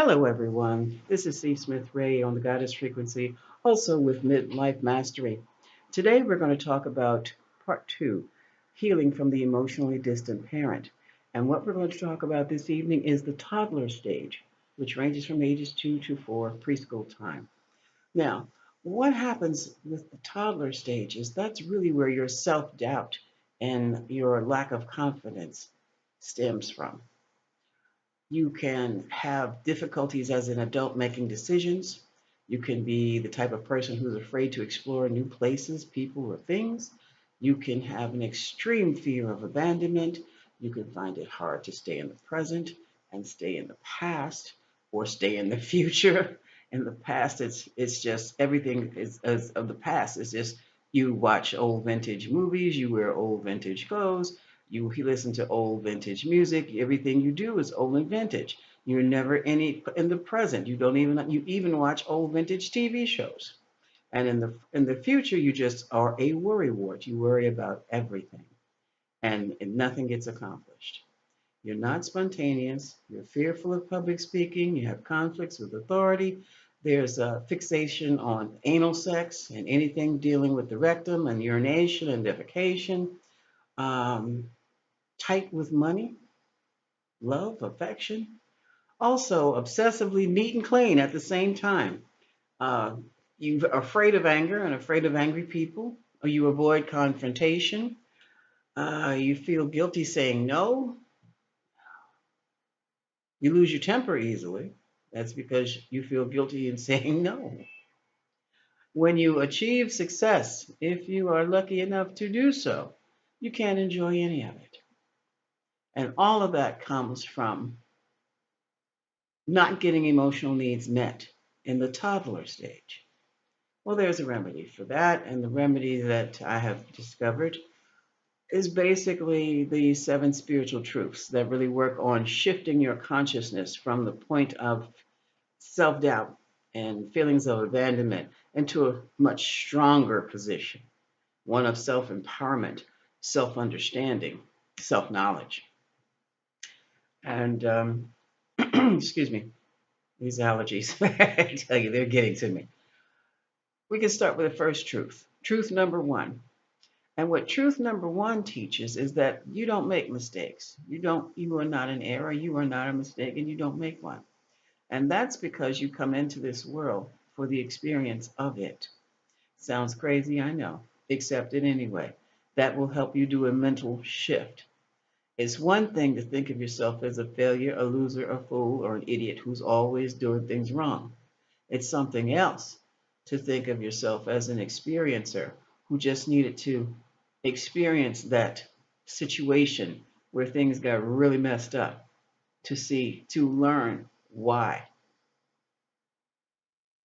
Hello, everyone. This is Smith-Rea on the Goddess Frequency, also with Midlife Mastery. Today, we're going to talk about part two, healing from the emotionally distant parent. And what we're going to talk about this evening is the toddler stage, which ranges from ages 2 to 4, preschool time. Now, what happens with the toddler stage is that's really where your self-doubt and your lack of confidence stems from. You can have difficulties as an adult making decisions. You can be the type of person who's afraid to explore new places, people, or things. You can have an extreme fear of abandonment. You can find it hard to stay in the present and stay in the past or stay in the future. In the past, it's just everything is of the past. It's just you watch old vintage movies, you wear old vintage clothes, you listen to old vintage music. Everything you do is old and vintage. You're never any in the present. You even watch old vintage TV shows. And in the future, you just are a worrywart. You worry about everything, and nothing gets accomplished. You're not spontaneous. You're fearful of public speaking. You have conflicts with authority. There's a fixation on anal sex and anything dealing with the rectum and urination and defecation. Um, Tight with money, love, affection. Also, obsessively neat and clean at the same time. Uh, you're afraid of anger and afraid of angry people, or you avoid confrontation. You feel guilty saying no. You lose your temper easily. That's because you feel guilty in saying no. When you achieve success, if you are lucky enough to do so, you can't enjoy any of it. And all of that comes from not getting emotional needs met in the toddler stage. Well, there's a remedy for that, and the remedy that I have discovered is basically the seven spiritual truths that really work on shifting your consciousness from the point of self doubt and feelings of abandonment into a much stronger position, one of self empowerment, self understanding, self knowledge. And excuse me, these allergies, I tell you, they're getting to me. We can start with the first truth. Truth number one. And what truth number one teaches is that you don't make mistakes. You are not an error, you are not a mistake, and you don't make one. And that's because you come into this world for the experience of it. Sounds crazy, I know. Accept it anyway. That will help you do a mental shift. It's one thing to think of yourself as a failure, a loser, a fool, or an idiot who's always doing things wrong. It's something else to think of yourself as an experiencer who just needed to experience that situation where things got really messed up to learn why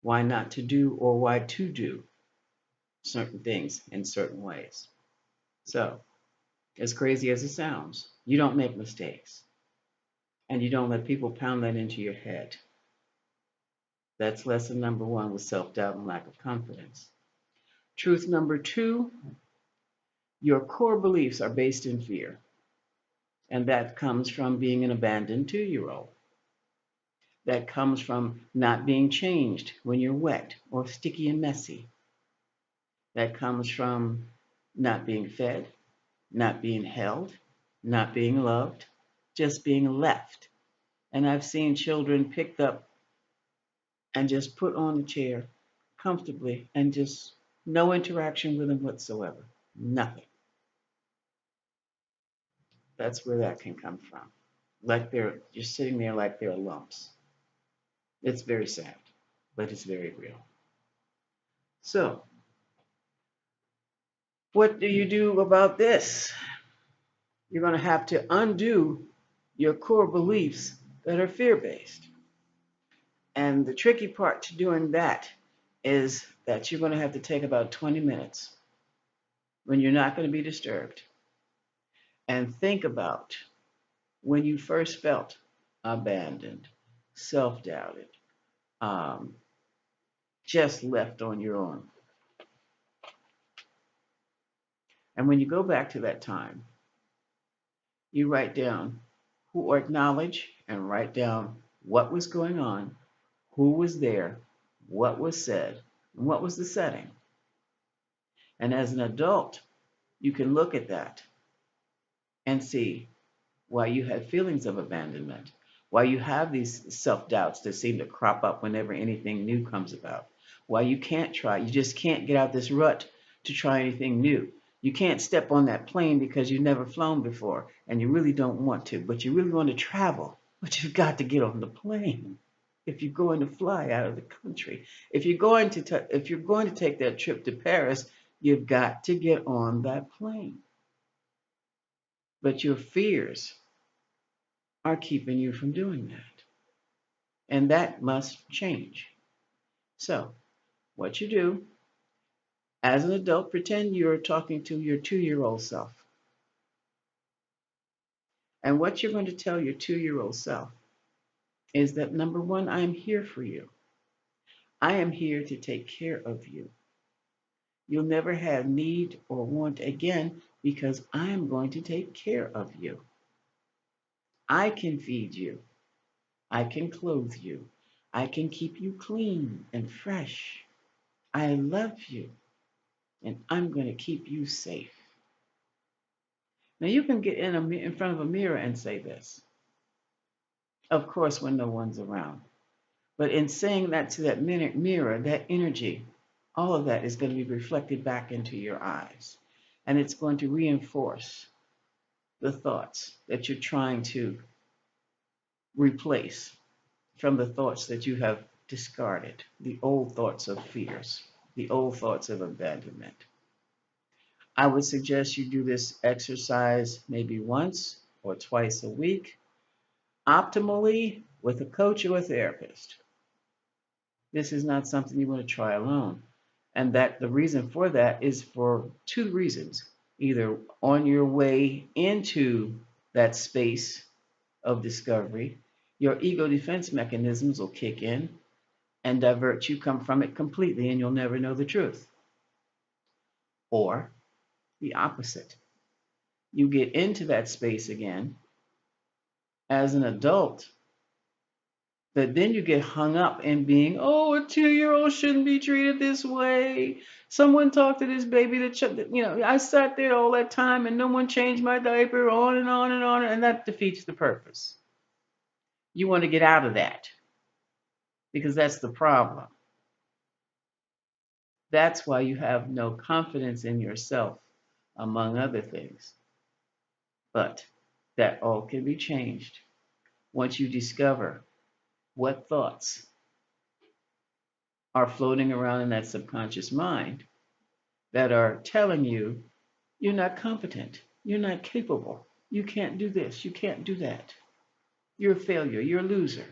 not to do or why to do certain things in certain ways. So, as crazy as it sounds, you don't make mistakes and you don't let people pound that into your head. That's lesson number one with self doubt and lack of confidence. Truth number two, your core beliefs are based in fear, and that comes from being an abandoned 2-year-old. That comes from not being changed when you're wet or sticky and messy. That comes from not being fed, not being held, not being loved, just being left. And I've seen children picked up and just put on a chair comfortably and just no interaction with them whatsoever. Nothing. That's where that can come from. Like they're just sitting there like they're lumps. It's very sad, but it's very real. So, what do you do about this? You're going to have to undo your core beliefs that are fear based. And the tricky part to doing that is that you're going to have to take about 20 minutes when you're not going to be disturbed and think about when you first felt abandoned, self doubted, um, just left on your own. And when you go back to that time, you write down who or acknowledge and write down what was going on, who was there, what was said, and what was the setting. And as an adult, you can look at that and see why you have feelings of abandonment, why you have these self-doubts that seem to crop up whenever anything new comes about, why you can't try, you just can't get out this rut to try anything new. You can't step on that plane because you've never flown before and you really don't want to, but you really want to travel, but you've got to get on the plane. If you're going to fly out of the country, if you're going to take that trip to Paris, you've got to get on that plane. But your fears are keeping you from doing that. And that must change. So, what you do as an adult, pretend you're talking to your 2-year-old self. And what you're going to tell your 2-year-old self is that number one, I am here for you. I am here to take care of you. You'll never have need or want again because I am going to take care of you. I can feed you. I can clothe you. I can keep you clean and fresh. I love you, and I'm going to keep you safe. Now you can get in front of a mirror and say this, of course, when no one's around. But in saying that to that mirror, that energy, all of that is going to be reflected back into your eyes. And it's going to reinforce the thoughts that you're trying to replace from the thoughts that you have discarded, the old thoughts of fears, the old thoughts of abandonment. I would suggest you do this exercise maybe once or twice a week, optimally with a coach or a therapist. This is not something you want to try alone. And that the reason for that is for two reasons. Either on your way into that space of discovery, your ego defense mechanisms will kick in and divert you come from it completely and you'll never know the truth. Or the opposite. You get into that space again as an adult, but then you get hung up in being, oh, a 2-year-old shouldn't be treated this way. Someone talked to this baby that, I sat there all that time and no one changed my diaper, on and on and on, and that defeats the purpose. You want to get out of that because that's the problem. That's why you have no confidence in yourself, among other things. But that all can be changed once you discover what thoughts are floating around in that subconscious mind that are telling you you're not competent, you're not capable, you can't do this, you can't do that, you're a failure, you're a loser.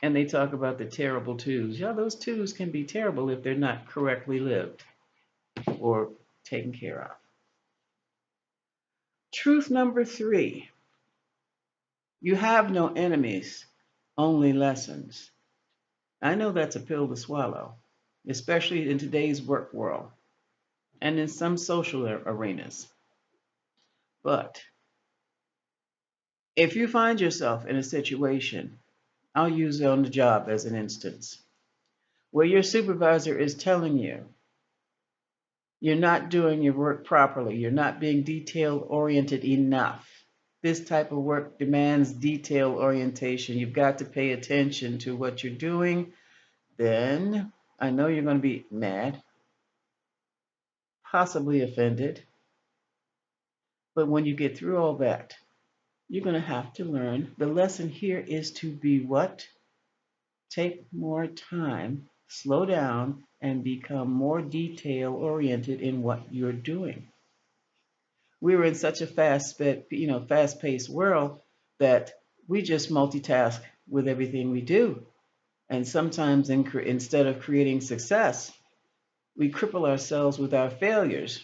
And they talk about the terrible twos. Yeah, those twos can be terrible if they're not correctly lived or taken care of. Truth number 3, you have no enemies, only lessons. I know that's a pill to swallow, especially in today's work world and in some social arenas. But if you find yourself in a situation, I'll use it on the job as an instance, where your supervisor is telling you you're not doing your work properly, you're not being detail oriented enough. This type of work demands detail orientation. You've got to pay attention to what you're doing. Then I know you're going to be mad, possibly offended. But when you get through all that, you're going to have to learn. The lesson here is to be what? Take more time, slow down, and become more detail oriented in what you're doing. We're in such a fast-paced world that we just multitask with everything we do. And sometimes instead of creating success, we cripple ourselves with our failures,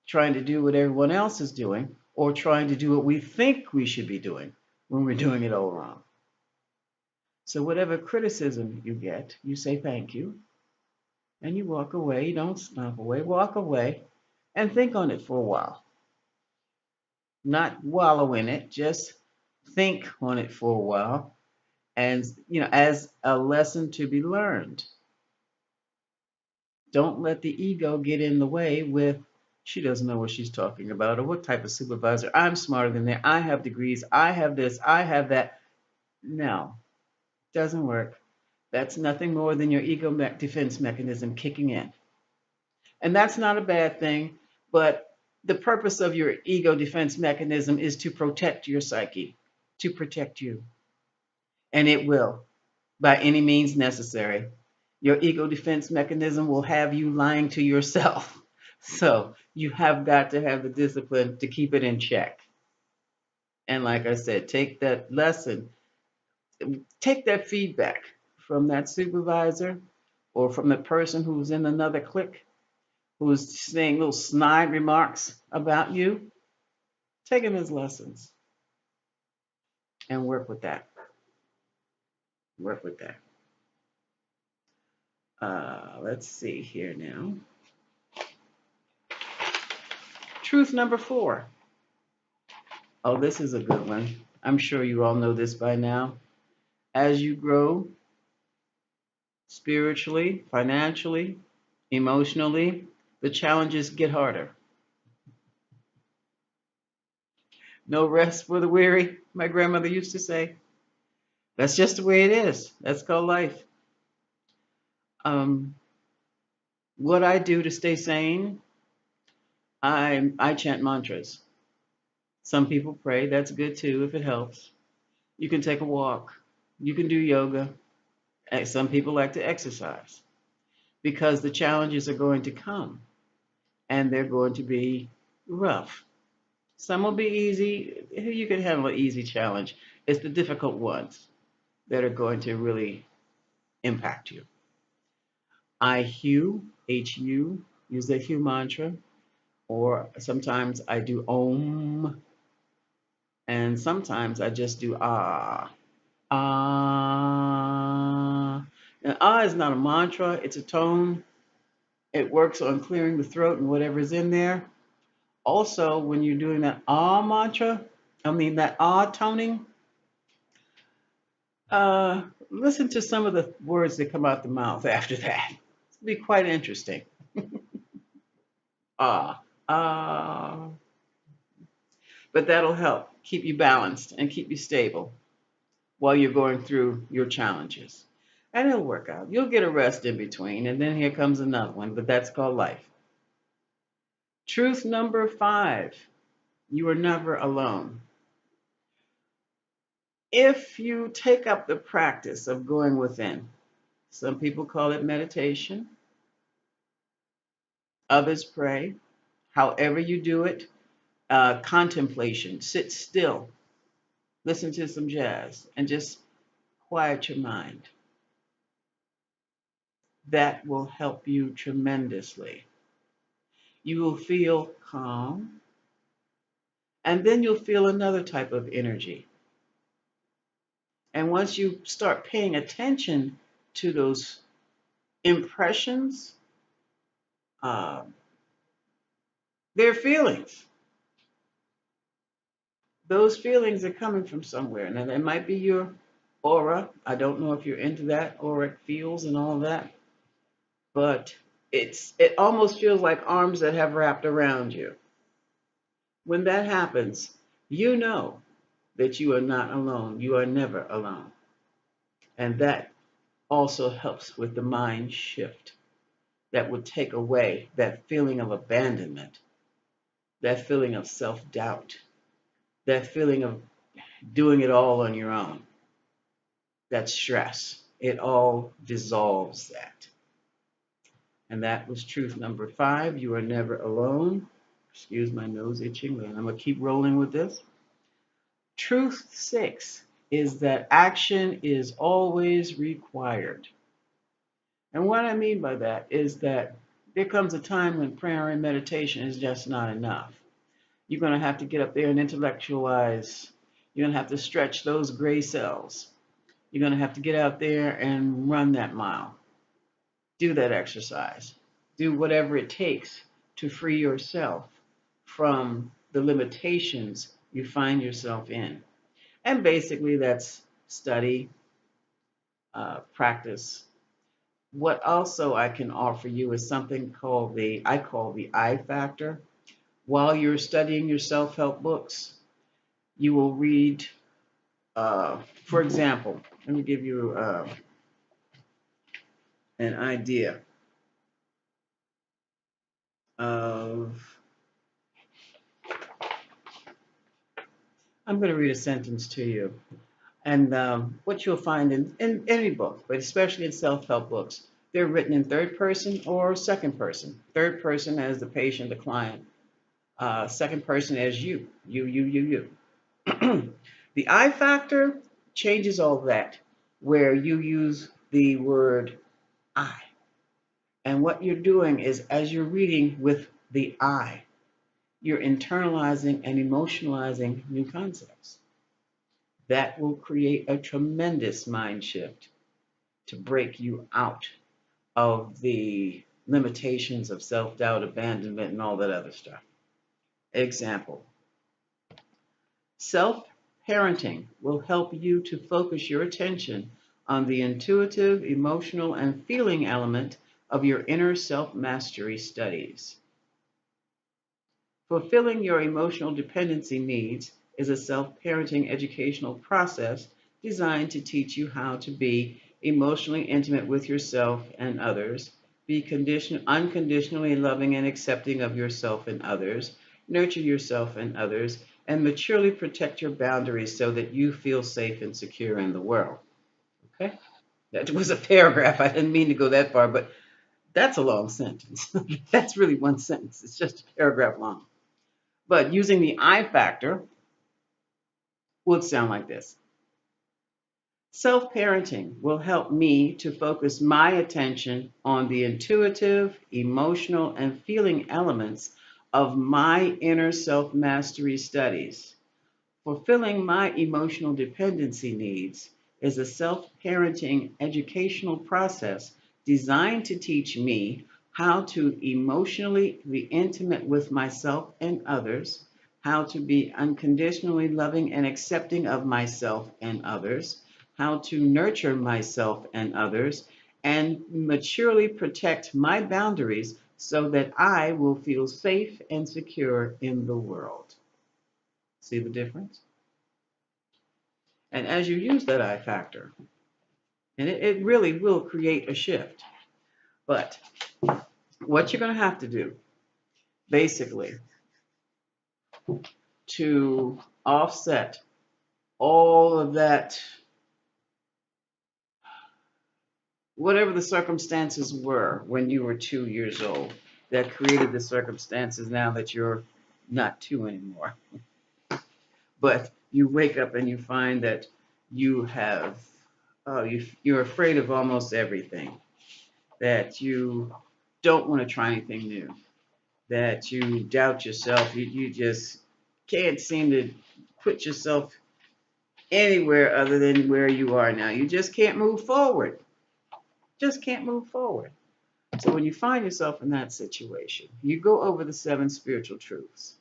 trying to do what everyone else is doing or trying to do what we think we should be doing when we're doing it all wrong. So whatever criticism you get, you say thank you, and you walk away. You don't stomp away, walk away, and think on it for a while. Not wallow in it, just think on it for a while, and as a lesson to be learned. Don't let the ego get in the way with she doesn't know what she's talking about or what type of supervisor. I'm smarter than that. I have degrees. I have this. I have that. No, doesn't work. That's nothing more than your ego defense mechanism kicking in. And that's not a bad thing, but the purpose of your ego defense mechanism is to protect your psyche, to protect you. And it will, by any means necessary. Your ego defense mechanism will have you lying to yourself. So you have got to have the discipline to keep it in check. And like I said, take that lesson, take that feedback from that supervisor or from the person who's in another clique who's saying little snide remarks about you. Take them as lessons and work with that. Work with that. Let's see here now. Truth number 4. Oh, this is a good one. I'm sure you all know this by now. As you grow spiritually, financially, emotionally, the challenges get harder. No rest for the weary, my grandmother used to say. That's just the way it is. That's called life. Um, what I do to stay sane, I chant mantras. Some people pray. That's good too if it helps. You can take a walk. You can do yoga. Some people like to exercise because the challenges are going to come and they're going to be rough. Some will be easy. You can handle an easy challenge. It's the difficult ones that are going to really impact you. I Hu, use the Hu mantra, or sometimes I do Om, and sometimes I just do Ah. Ah. And Ah is not a mantra, it's a tone. It works on clearing the throat and whatever's in there. Also, when you're doing that Ah mantra, that Ah toning, listen to some of the words that come out the mouth after that. It'll be quite interesting. Ah, ah. But that'll help keep you balanced and keep you stable while you're going through your challenges. And it'll work out. You'll get a rest in between, and then here comes another one, but that's called life. Truth number 5, you are never alone. If you take up the practice of going within, some people call it meditation, others pray, however you do it, contemplation, sit still, listen to some jazz, and just quiet your mind. That will help you tremendously. You will feel calm, and then you'll feel another type of energy. And once you start paying attention to those impressions, uh, they're feelings. Those feelings are coming from somewhere. Now, that might be your aura. I don't know if you're into that, auric fields and all that, but it almost feels like arms that have wrapped around you. When that happens, you know that you are not alone. You are never alone. And that also helps with the mind shift that would take away that feeling of abandonment, that feeling of self-doubt, that feeling of doing it all on your own, that stress. It all dissolves that. And that was truth number 5. You are never alone. Excuse my nose itching, but I'm going to keep rolling with this. Truth 6 is that action is always required. And what I mean by that is that there comes a time when prayer and meditation is just not enough. You're going to have to get up there and intellectualize. You're going to have to stretch those gray cells. You're going to have to get out there and run that mile. Do that exercise. Do whatever it takes to free yourself from the limitations you find yourself in. And basically, that's study, practice. What also I can offer you is something called I call the I factor. While you're studying your self-help books, you will read, for example, let me give you an idea of, I'm going to read a sentence to you. And what you'll find in any book, but especially in self-help books, they're written in third person or second person. Third person as the patient, the client. Second person as you. The I factor changes all that, where you use the word I. And what you're doing is, as you're reading with the I, you're internalizing and emotionalizing new concepts. That will create a tremendous mind shift to break you out of the limitations of self-doubt, abandonment, and all that other stuff. Example, self-parenting will help you to focus your attention on the intuitive, emotional, and feeling element of your inner self-mastery studies. Fulfilling your emotional dependency needs is a self-parenting educational process designed to teach you how to be emotionally intimate with yourself and others, be unconditionally loving and accepting of yourself and others, nurture yourself and others, and maturely protect your boundaries so that you feel safe and secure in the world. Okay? That was a paragraph. I didn't mean to go that far, but that's a long sentence. That's really one sentence. It's just a paragraph long. But using the I factor would sound like this. Self-parenting will help me to focus my attention on the intuitive, emotional, and feeling elements of my inner self-mastery studies. Fulfilling my emotional dependency needs is a self-parenting educational process designed to teach me how to emotionally be intimate with myself and others, how to be unconditionally loving and accepting of myself and others, how to nurture myself and others, and maturely protect my boundaries so that I will feel safe and secure in the world. See the difference? And as you use that I factor, and it really will create a shift. But what you're going to have to do, basically, to offset all of that, whatever the circumstances were when you were 2 years old, that created the circumstances now that you're not two anymore. But you wake up and you find that you have, you're afraid of almost everything, that you don't want to try anything new, that you doubt yourself, you just can't seem to put yourself anywhere other than where you are now. You just can't move forward. Just can't move forward. So when you find yourself in that situation, you go over the 7 spiritual truths.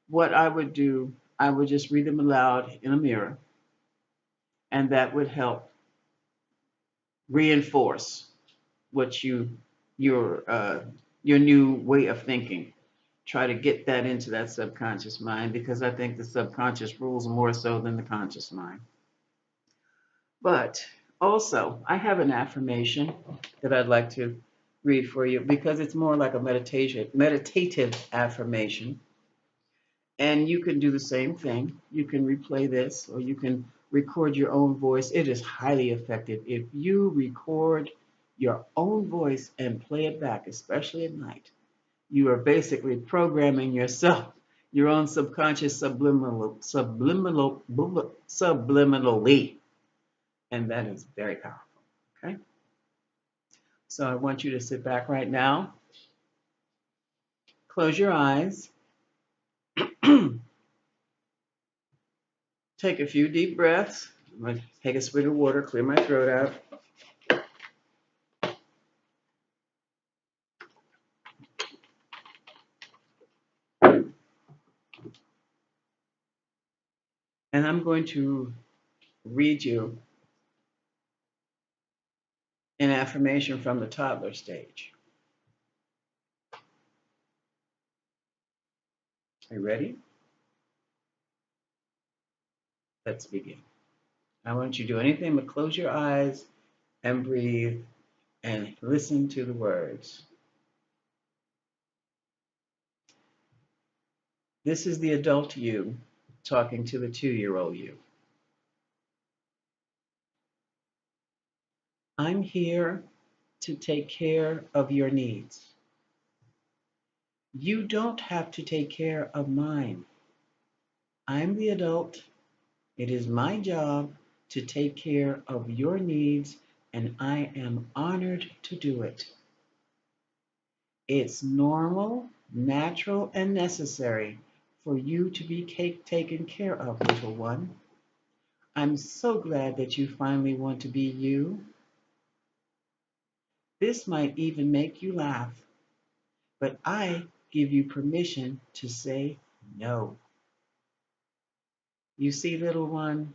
What I would do, I would just read them aloud in a mirror, and that would help reinforce what your new way of thinking. Try to get that into that subconscious mind, because I think the subconscious rules more so than the conscious mind. But also, I have an affirmation that I'd like to read for you, because it's more like a meditative affirmation. And you can do the same thing. You can replay this, or you can record your own voice. It is highly effective. If you record your own voice and play it back, especially at night, you are basically programming yourself, your own subconscious subliminally. And that is very powerful. Okay? So I want you to sit back right now, close your eyes, take a few deep breaths. I'm going to take a swig of water, clear my throat out. And I'm going to read you an affirmation from the toddler stage. Are you ready? Let's begin. I want you to do anything but close your eyes and breathe and listen to the words. This is the adult you talking to the 2-year-old you. I'm here to take care of your needs. You don't have to take care of mine. I'm the adult. It is my job to take care of your needs, and I am honored to do it. It's normal, natural, and necessary for you to be taken care of, little one. I'm so glad that you finally want to be you. This might even make you laugh, but I give you permission to say no. You see, little one,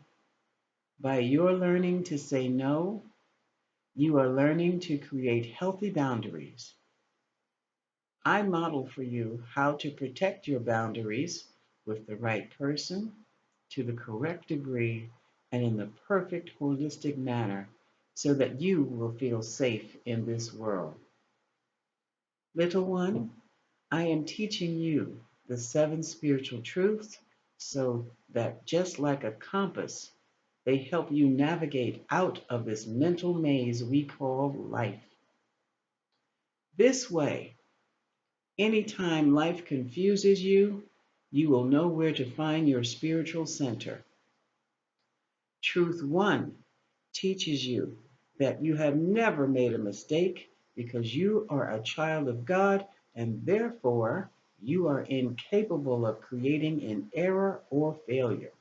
by your learning to say no, you are learning to create healthy boundaries. I model for you how to protect your boundaries with the right person, to the correct degree, and in the perfect holistic manner so that you will feel safe in this world. Little one, I am teaching you the 7 spiritual truths so that just like a compass, they help you navigate out of this mental maze we call life. This way, anytime life confuses you, you will know where to find your spiritual center. Truth 1 teaches you that you have never made a mistake because you are a child of God and therefore you are incapable of creating an error or failure.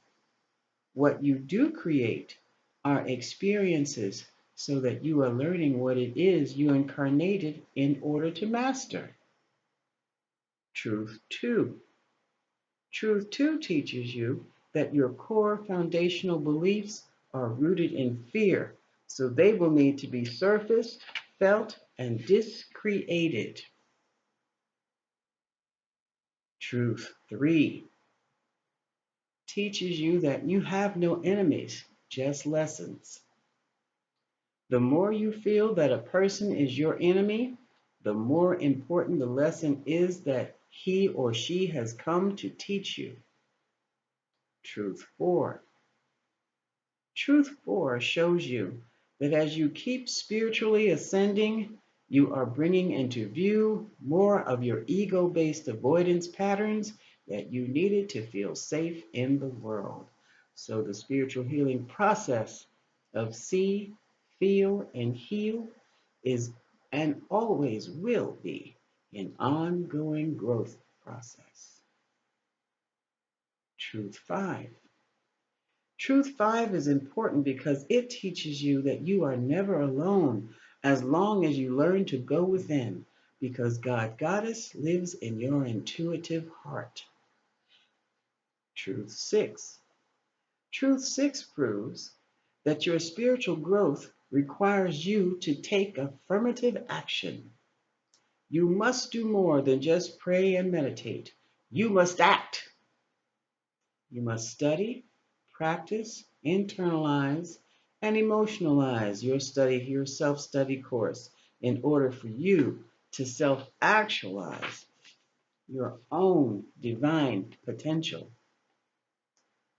What you do create are experiences so that you are learning what it is you incarnated in order to master. Truth 2. Truth 2 teaches you that your core foundational beliefs are rooted in fear, so they will need to be surfaced, felt, and discreated. Truth 3 teaches you that you have no enemies, just lessons. The more you feel that a person is your enemy, the more important the lesson is that he or she has come to teach you. Truth 4. Truth 4 shows you that as you keep spiritually ascending, you are bringing into view more of your ego-based avoidance patterns that you needed to feel safe in the world. So the spiritual healing process of see, feel, and heal is and always will be an ongoing growth process. Truth 5. Truth 5 is important because it teaches you that you are never alone as long as you learn to go within, because God Goddess lives in your intuitive heart. Truth 6. Truth 6 proves that your spiritual growth requires you to take affirmative action. You must do more than just pray and meditate. You must act. You must study, practice, internalize, and emotionalize your self-study course in order for you to self-actualize your own divine potential.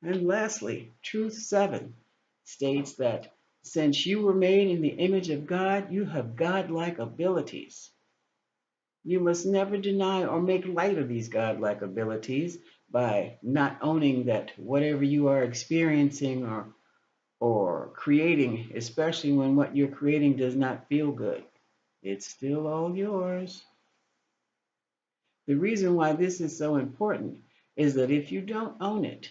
And lastly, Truth 7 states that since you were made in the image of God, you have godlike abilities. You must never deny or make light of these godlike abilities by not owning that whatever you are experiencing or creating, especially when what you're creating does not feel good. It's still all yours. The reason why this is so important is that if you don't own it,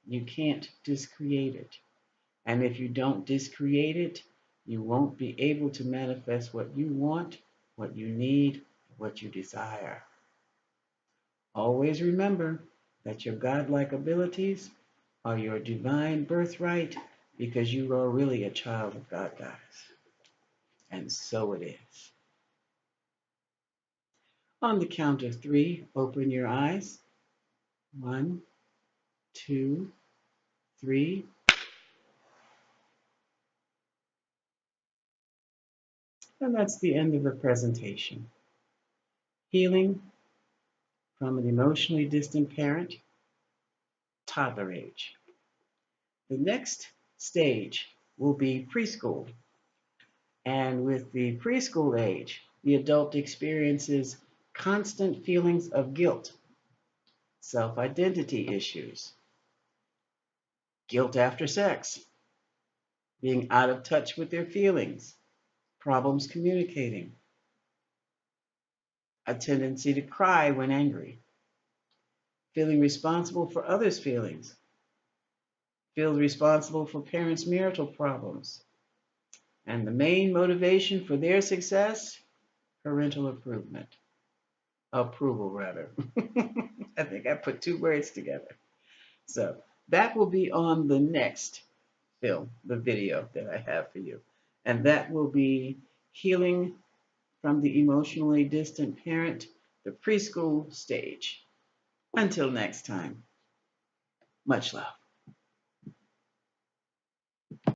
you can't discreate it. And if you don't discreate it, you won't be able to manifest what you want, what you need, what you desire. Always remember that your godlike abilities are your divine birthright because you are really a child of God, guys. And so it is. On the count of three, open your eyes. 1, 2, 3. And that's the end of the presentation. Healing from an emotionally distant parent, toddler age. The next stage will be preschool. And with the preschool age, the adult experiences constant feelings of guilt, self-identity issues, guilt after sex, being out of touch with their feelings, problems communicating, a tendency to cry when angry, feeling responsible for others' feelings, feel responsible for parents' marital problems, and the main motivation for their success, parental approval rather. I think I put two words together. So that will be on the next film, the video that I have for you. And that will be healing from the emotionally distant parent, the preschool stage. Until next time, much love.